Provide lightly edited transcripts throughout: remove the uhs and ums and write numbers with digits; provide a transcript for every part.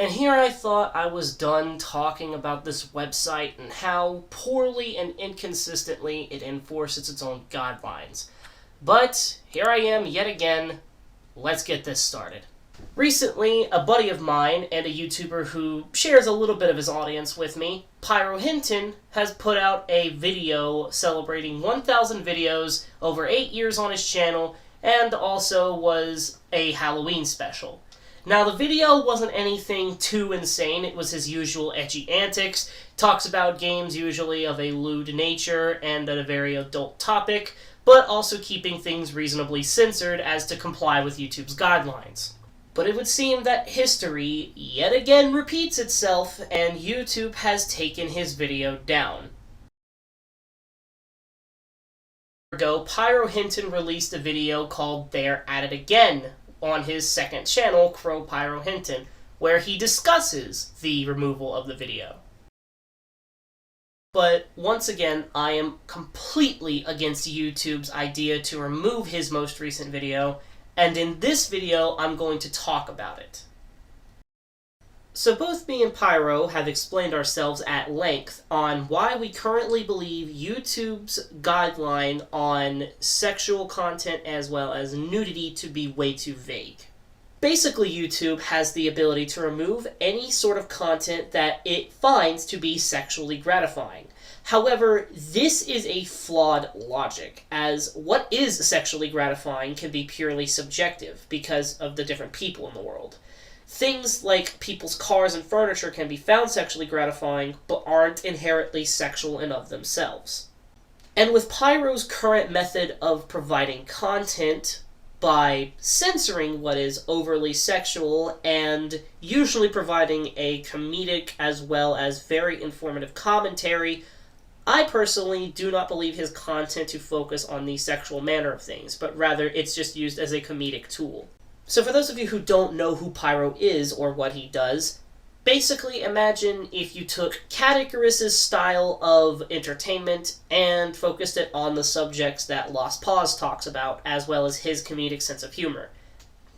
And here I thought I was done talking about this website and how poorly and inconsistently it enforces its own guidelines. But here I am yet again. Let's get this started. Recently, a buddy of mine and a YouTuber who shares a little bit of his audience with me, Pyro Hinton, has put out a video celebrating 1,000 videos over 8 years on his channel, and also was a Halloween special. Now, the video wasn't anything too insane. It was his usual edgy antics. Talks about games usually of a lewd nature and a very adult topic, but also keeping things reasonably censored as to comply with YouTube's guidelines. But it would seem that history yet again repeats itself, and YouTube has taken his video down. Ago, Pyro Hinton released a video called They're At It Again on his second channel, Crow Pyro Hinton, where he discusses the removal of the video. But once again, I am completely against YouTube's idea to remove his most recent video, and in this video, I'm going to talk about it. So both me and Pyro have explained ourselves at length on why we currently believe YouTube's guideline on sexual content as well as nudity to be way too vague. Basically, YouTube has the ability to remove any sort of content that it finds to be sexually gratifying. However, this is a flawed logic, as what is sexually gratifying can be purely subjective because of the different people in the world. Things like people's cars and furniture can be found sexually gratifying, but aren't inherently sexual in of themselves. And with Pyro's current method of providing content, by censoring what is overly sexual and usually providing a comedic as well as very informative commentary, I personally do not believe his content to focus on the sexual manner of things, but rather it's just used as a comedic tool. So for those of you who don't know who Pyro is or what he does, basically imagine if you took Cat Icarus's style of entertainment and focused it on the subjects that Lost Paws talks about, as well as his comedic sense of humor.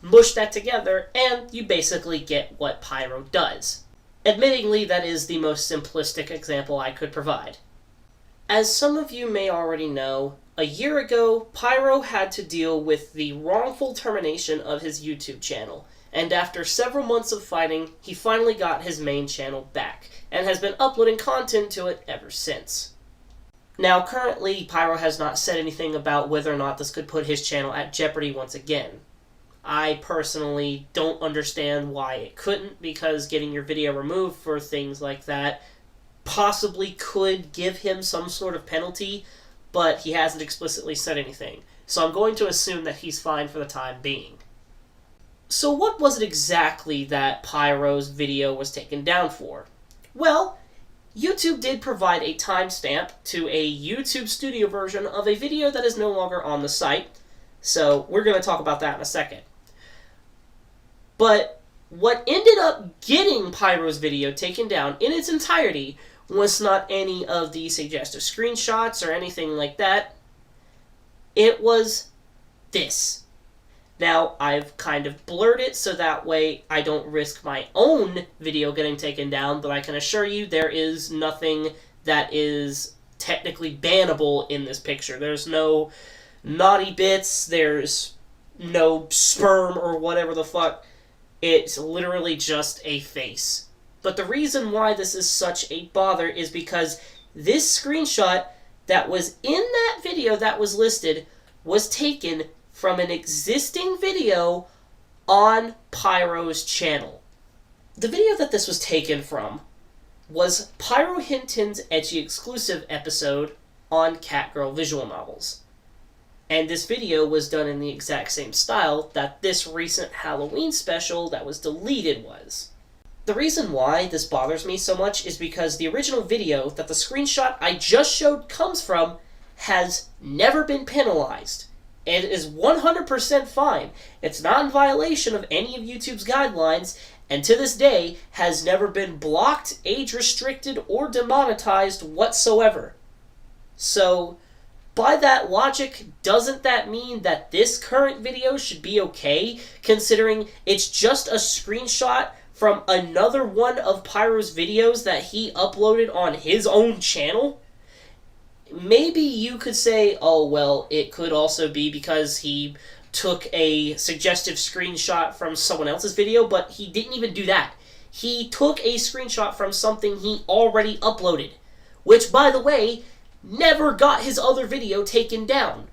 Mush that together, and you basically get what Pyro does. Admittingly, that is the most simplistic example I could provide. As some of you may already know, a year ago, Pyro had to deal with the wrongful termination of his YouTube channel, and after several months of fighting, he finally got his main channel back, and has been uploading content to it ever since. Now, currently, Pyro has not said anything about whether or not this could put his channel at jeopardy once again. I personally don't understand why it couldn't, because getting your video removed for things like that possibly could give him some sort of penalty, but he hasn't explicitly said anything, so I'm going to assume that he's fine for the time being. So what was it exactly that Pyro's video was taken down for? Well, YouTube did provide a timestamp to a YouTube Studio version of a video that is no longer on the site, so we're going to talk about that in a second. But what ended up getting Pyro's video taken down in its entirety was not any of the suggestive screenshots or anything like that. It was this. Now, I've kind of blurred it so that way I don't risk my own video getting taken down, but I can assure you there is nothing that is technically bannable in this picture. There's no naughty bits, there's no sperm or whatever the fuck. It's literally just a face. But the reason why this is such a bother is because this screenshot that was in that video that was listed was taken from an existing video on Pyro's channel. The video that this was taken from was Pyro Hinton's Edgy Exclusive episode on Catgirl visual novels. And this video was done in the exact same style that this recent Halloween special that was deleted was. The reason why this bothers me so much is because the original video that the screenshot I just showed comes from has never been penalized. It is 100% fine. It's not in violation of any of YouTube's guidelines, and to this day has never been blocked, age-restricted, or demonetized whatsoever. So, by that logic, doesn't that mean that this current video should be okay, considering it's just a screenshot from another one of Pyro's videos that he uploaded on his own channel, maybe you could say, oh, well, it could also be because he took a suggestive screenshot from someone else's video, but he didn't even do that. He took a screenshot from something he already uploaded, which, by the way, never got his other video taken down.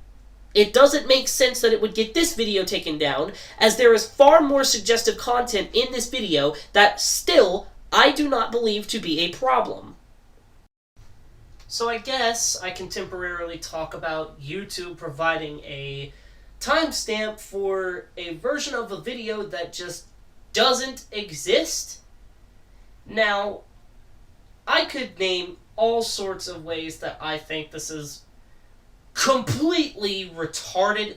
It doesn't make sense that it would get this video taken down, as there is far more suggestive content in this video that still I do not believe to be a problem. So I guess I can temporarily talk about YouTube providing a timestamp for a version of a video that just doesn't exist. Now, I could name all sorts of ways that I think this is completely retarded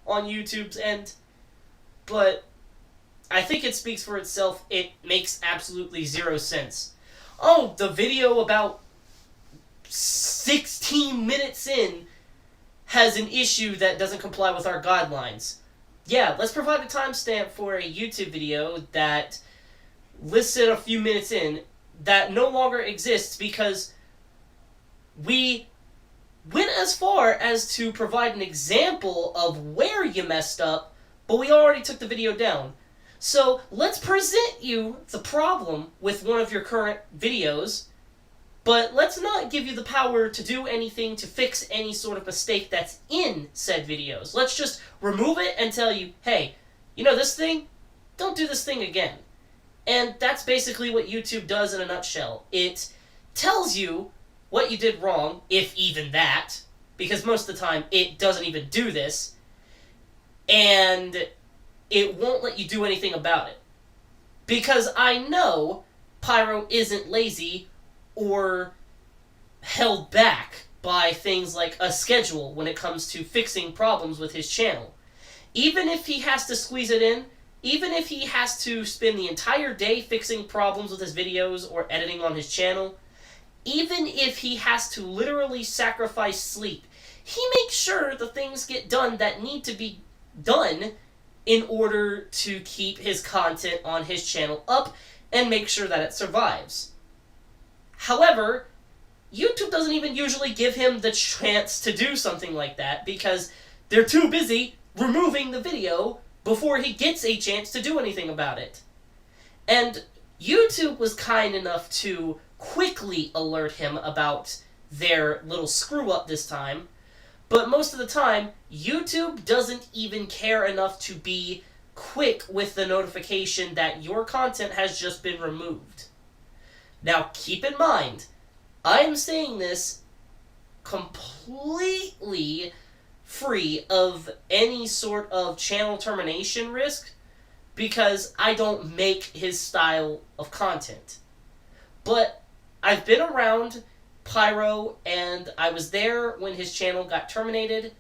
on YouTube's end, but I think it speaks for itself. It makes absolutely zero sense. Oh, the video about 16 minutes in has an issue that doesn't comply with our guidelines. Yeah, let's provide a timestamp for a YouTube video that listed a few minutes in that no longer exists because we went as far as to provide an example of where you messed up, but we already took the video down. So let's present you the problem with one of your current videos, but let's not give you the power to do anything to fix any sort of mistake that's in said videos. Let's just remove it and tell you, hey, you know this thing? Don't do this thing again. And that's basically what YouTube does in a nutshell. It tells you what you did wrong, if even that, because most of the time it doesn't even do this, and it won't let you do anything about it. Because I know Pyro isn't lazy or held back by things like a schedule when it comes to fixing problems with his channel. Even if he has to squeeze it in, even if he has to spend the entire day fixing problems with his videos or editing on his channel, even if he has to literally sacrifice sleep, he makes sure the things get done that need to be done in order to keep his content on his channel up and make sure that it survives. However, YouTube doesn't even usually give him the chance to do something like that because they're too busy removing the video before he gets a chance to do anything about it. And YouTube was kind enough to quickly alert him about their little screw-up this time, but most of the time, YouTube doesn't even care enough to be quick with the notification that your content has just been removed. Now, keep in mind, I am saying this completely free of any sort of channel termination risk because I don't make his style of content. But I've been around Pyro, and I was there when his channel got terminated.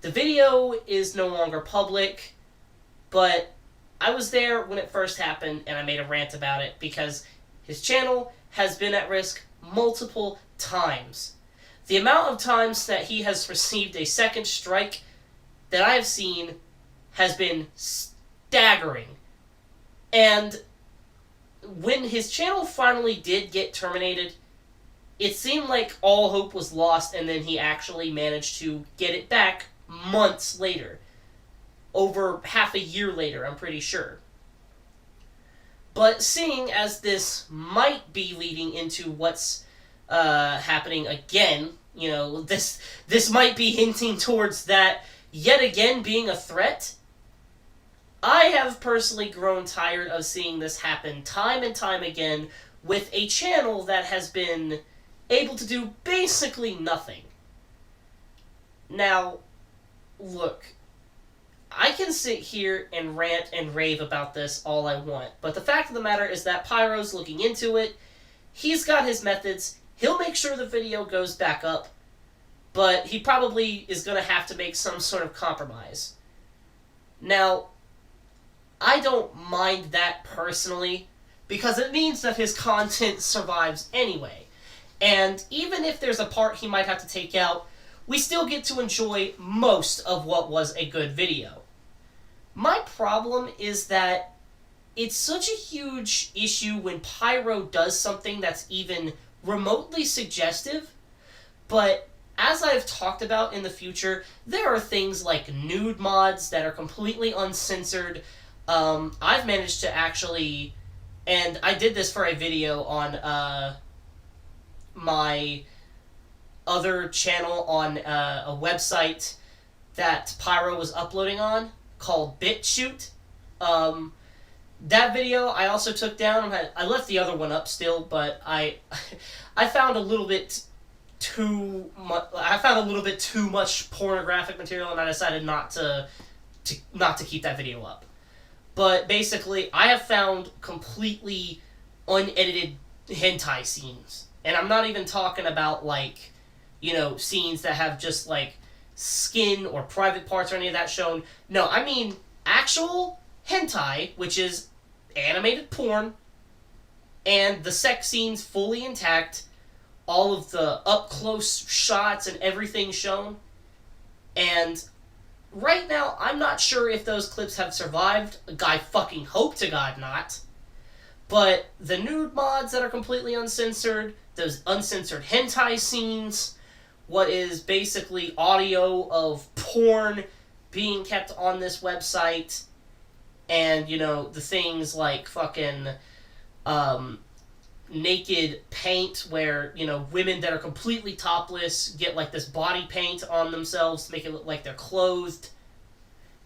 The video is no longer public, but I was there when it first happened, and I made a rant about it because his channel has been at risk multiple times. The amount of times that he has received a second strike that I have seen has been staggering. And when his channel finally did get terminated, it seemed like all hope was lost, and then he actually managed to get it back months later. Over half a year later, I'm pretty sure. But seeing as this might be leading into what's happening again, you know, this might be hinting towards that yet again being a threat, I have personally grown tired of seeing this happen time and time again with a channel that has been able to do basically nothing. Now, look, I can sit here and rant and rave about this all I want, but the fact of the matter is that Pyro's looking into it. He's got his methods. He'll make sure the video goes back up, but he probably is going to have to make some sort of compromise. Now, I don't mind that personally, because it means that his content survives anyway. And even if there's a part he might have to take out, we still get to enjoy most of what was a good video. My problem is that it's such a huge issue when Pyro does something that's even remotely suggestive, but as I've talked about in the future, there are things like nude mods that are completely uncensored. I've managed to actually, and I did this for a video on my other channel on a website that Pyro was uploading on called BitChute. That video I also took down. I left the other one up still, but I found a little bit too much pornographic material, and I decided not to keep that video up. But basically, I have found completely unedited hentai scenes, and I'm not even talking about like, scenes that have just like skin or private parts or any of that shown. No, I mean actual hentai, which is animated porn, and the sex scenes fully intact, all of the up-close shots and everything shown. And right now, I'm not sure if those clips have survived. I fucking hope to God not. But the nude mods that are completely uncensored, those uncensored hentai scenes, what is basically audio of porn being kept on this website, and, the things like fucking naked paint where, women that are completely topless get like this body paint on themselves to make it look like they're clothed,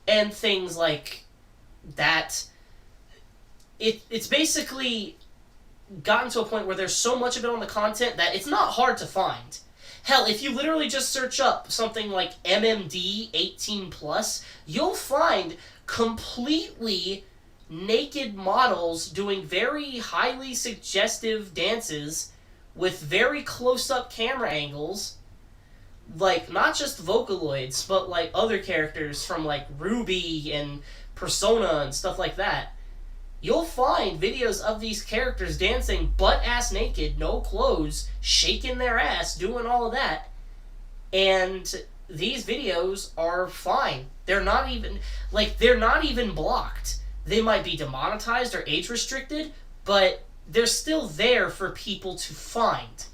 and things like that. It's basically gotten to a point where there's so much of it on the content that it's not hard to find. Hell, if you literally just search up something like MMD 18+, you'll find completely naked models doing very highly suggestive dances with very close-up camera angles, like not just Vocaloids, but like other characters from like Ruby and Persona and stuff like that. You'll find videos of these characters dancing butt-ass naked, no clothes, shaking their ass, doing all of that, and these videos are fine. They're not even blocked. They might be demonetized or age restricted, but they're still there for people to find.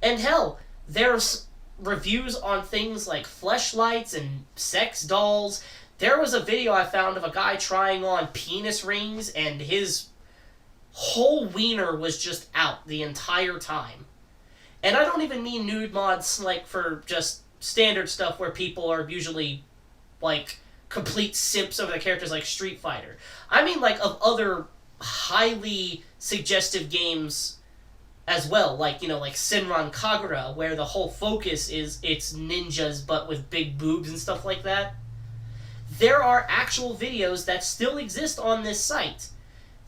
And hell, there's reviews on things like fleshlights and sex dolls. There was a video I found of a guy trying on penis rings, and his whole wiener was just out the entire time. And I don't even mean nude mods like for just standard stuff where people are usually like complete simps over the characters like Street Fighter. I mean like of other highly suggestive games as well, like, like Senran Kagura, where the whole focus is it's ninjas but with big boobs and stuff like that. There are actual videos that still exist on this site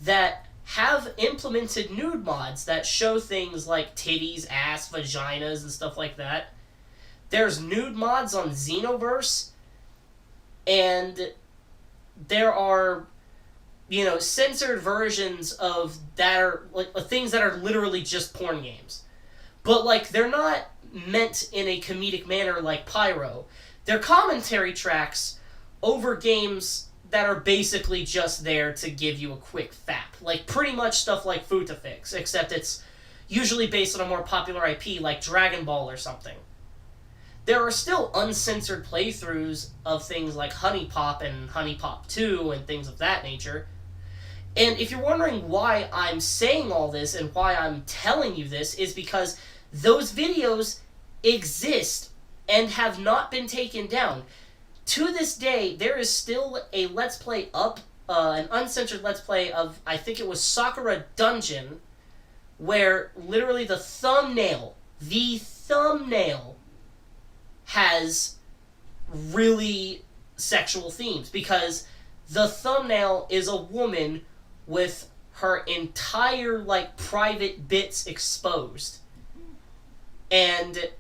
that have implemented nude mods that show things like titties, ass, vaginas, and stuff like that. There's nude mods on Xenoverse, and there are, censored versions of that are like things that are literally just porn games. But like they're not meant in a comedic manner like Pyro. They're commentary tracks over games that are basically just there to give you a quick fap. Like pretty much stuff like Futafix, except it's usually based on a more popular IP like Dragon Ball or something. There are still uncensored playthroughs of things like Honey Pop and Honey Pop 2 and things of that nature. And if you're wondering why I'm saying all this and why I'm telling you this, is because those videos exist and have not been taken down. To this day, there is still a Let's Play up, an uncensored Let's Play of, I think it was Sakura Dungeon, where literally the thumbnail has really sexual themes, because the thumbnail is a woman with her entire, like, private bits exposed. And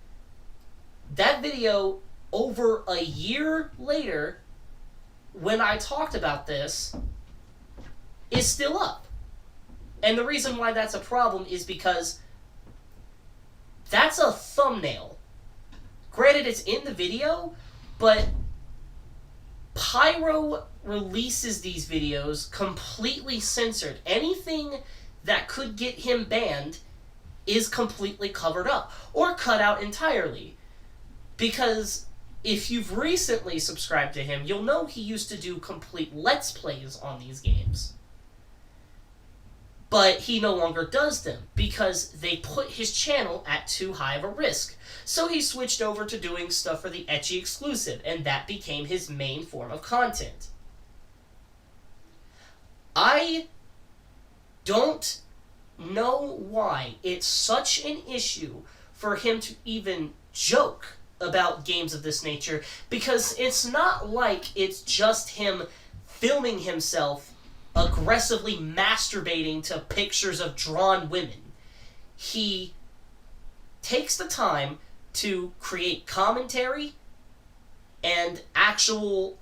that video, over a year later, when I talked about this, is still up. And the reason why that's a problem is because that's a thumbnail. Granted, it's in the video, but Pyro releases these videos completely censored. Anything that could get him banned is completely covered up or cut out entirely. Because if you've recently subscribed to him, you'll know he used to do complete Let's Plays on these games. But he no longer does them because they put his channel at too high of a risk. So he switched over to doing stuff for the ecchi exclusive, and that became his main form of content. I don't know why it's such an issue for him to even joke about games of this nature, because it's not like it's just him filming himself aggressively masturbating to pictures of drawn women. He takes the time to create commentary and actual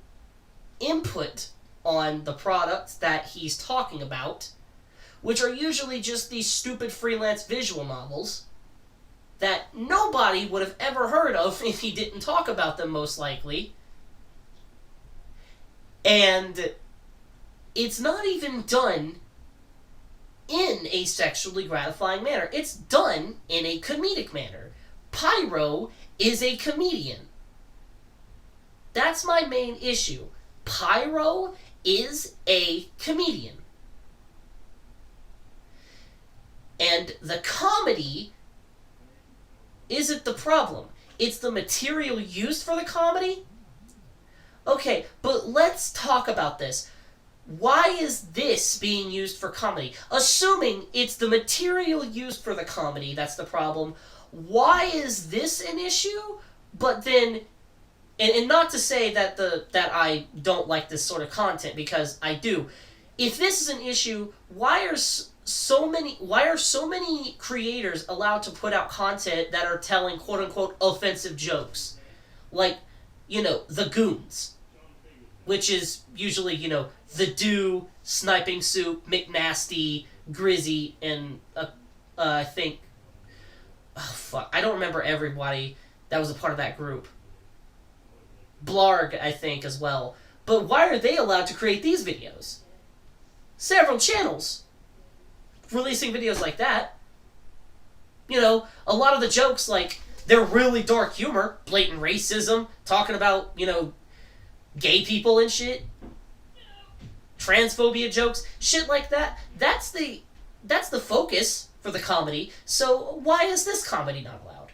input on the products that he's talking about, which are usually just these stupid freelance visual novels that nobody would have ever heard of if he didn't talk about them, most likely. And it's not even done in a sexually gratifying manner. It's done in a comedic manner. Pyro is a comedian. That's my main issue. Pyro is a comedian. And the comedy isn't the problem. It's the material used for the comedy? Okay, but let's talk about this. Why is this being used for comedy? Assuming it's the material used for the comedy that's the problem, why is this an issue? But then, and not to say that that I don't like this sort of content, because I do. If this is an issue, why are so many creators allowed to put out content that are telling quote unquote offensive jokes? Like, the Goons, which is usually, the Do, Sniping Soup, McNasty, Grizzy, and I think, I don't remember everybody that was a part of that group. Blarg, I think, as well. But why are they allowed to create these videos? Several channels releasing videos like that. A lot of the jokes, like, they're really dark humor, blatant racism, talking about, gay people and shit. Transphobia jokes, shit like that. That's the focus for the comedy. So why is this comedy not allowed?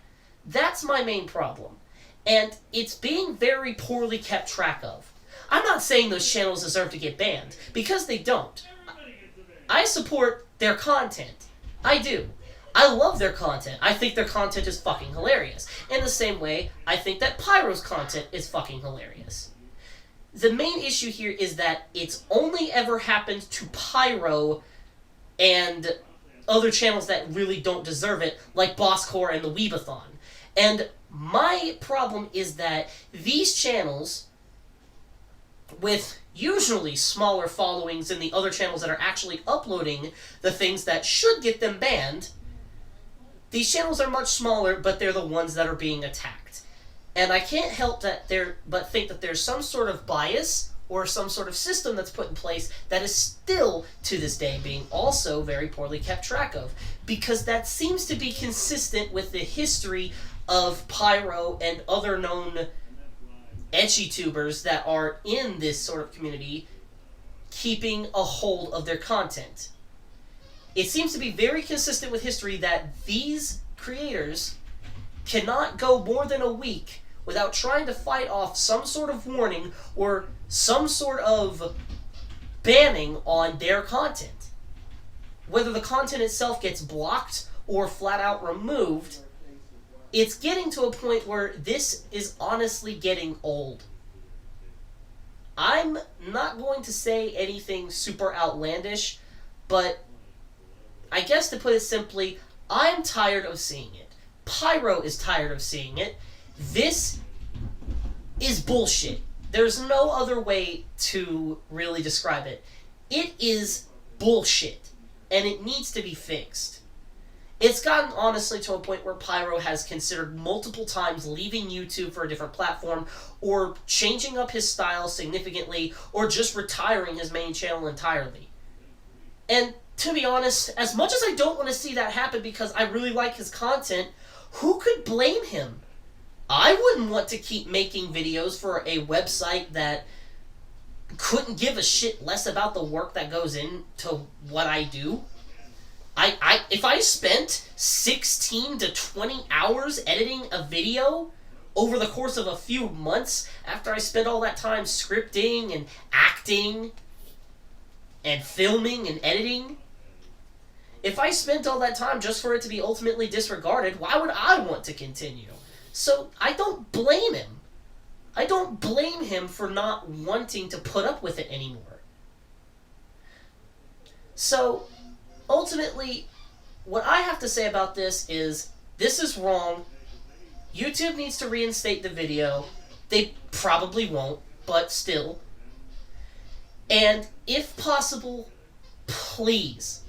That's my main problem. And it's being very poorly kept track of. I'm not saying those channels deserve to get banned, because they don't. I support their content. I do. I love their content. I think their content is fucking hilarious. In the same way, I think that Pyro's content is fucking hilarious. The main issue here is that it's only ever happened to Pyro and other channels that really don't deserve it, like Bosscore and the Weebathon. And my problem is that these channels, with usually smaller followings than the other channels that are actually uploading the things that should get them banned, these channels are much smaller, but they're the ones that are being attacked. And I can't help but think that there's some sort of bias or some sort of system that's put in place that is still, to this day, being also very poorly kept track of. Because that seems to be consistent with the history of Pyro and other known ecchi-tubers that are in this sort of community keeping a hold of their content. It seems to be very consistent with history that these creators cannot go more than a week without trying to fight off some sort of warning or some sort of banning on their content. Whether the content itself gets blocked or flat out removed, it's getting to a point where this is honestly getting old. I'm not going to say anything super outlandish, but I guess to put it simply, I'm tired of seeing it. Pyro is tired of seeing it. This is bullshit. There's no other way to really describe it. It is bullshit, and it needs to be fixed. It's gotten, honestly, to a point where Pyro has considered multiple times leaving YouTube for a different platform, or changing up his style significantly, or just retiring his main channel entirely. And to be honest, as much as I don't want to see that happen because I really like his content, who could blame him? I wouldn't want to keep making videos for a website that couldn't give a shit less about the work that goes into what I do. If I spent 16 to 20 hours editing a video over the course of a few months after I spent all that time scripting and acting and filming and editing, if I spent all that time just for it to be ultimately disregarded, why would I want to continue? So I don't blame him. I don't blame him for not wanting to put up with it anymore. So ultimately, what I have to say about this is wrong. YouTube needs to reinstate the video. They probably won't, but still. And if possible, please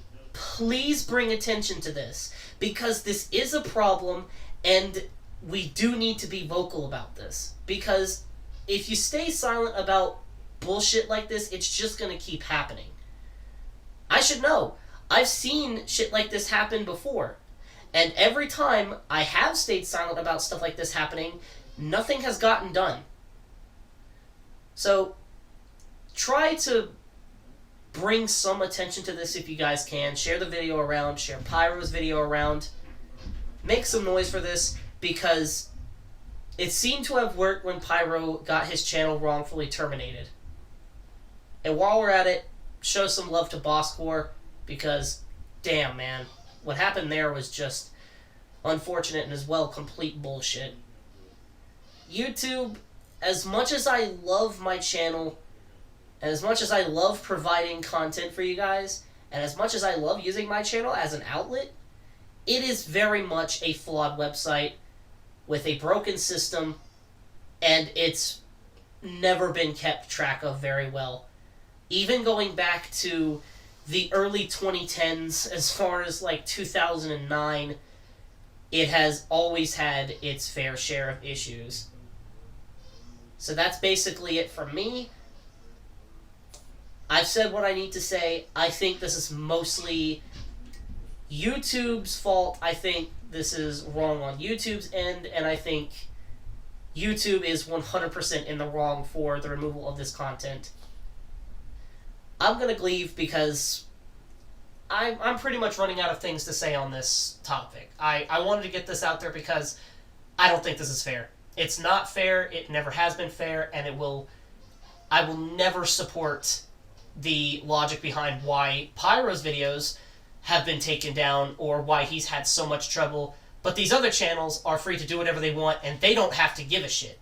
bring attention to this, because this is a problem and we do need to be vocal about this. Because if you stay silent about bullshit like this, it's just going to keep happening. I should know. I've seen shit like this happen before. And every time I have stayed silent about stuff like this happening, nothing has gotten done. So, try to bring some attention to this if you guys can. Share the video around. Share Pyro's video around. Make some noise for this, because it seemed to have worked when Pyro got his channel wrongfully terminated. And while we're at it, show some love to Bosscore, because, damn, man, what happened there was just unfortunate and as well complete bullshit. YouTube, as much as I love my channel, and as much as I love providing content for you guys, and as much as I love using my channel as an outlet, it is very much a flawed website with a broken system, and it's never been kept track of very well. Even going back to the early 2010s, as far as like 2009, it has always had its fair share of issues. So that's basically it from me. I've said what I need to say. I think this is mostly YouTube's fault. I think this is wrong on YouTube's end, and I think YouTube is 100% in the wrong for the removal of this content. I'm going to leave because I'm pretty much running out of things to say on this topic. I wanted to get this out there because I don't think this is fair. It's not fair, it never has been fair, and I will never support the logic behind why Pyro's videos have been taken down or why he's had so much trouble, but these other channels are free to do whatever they want and they don't have to give a shit.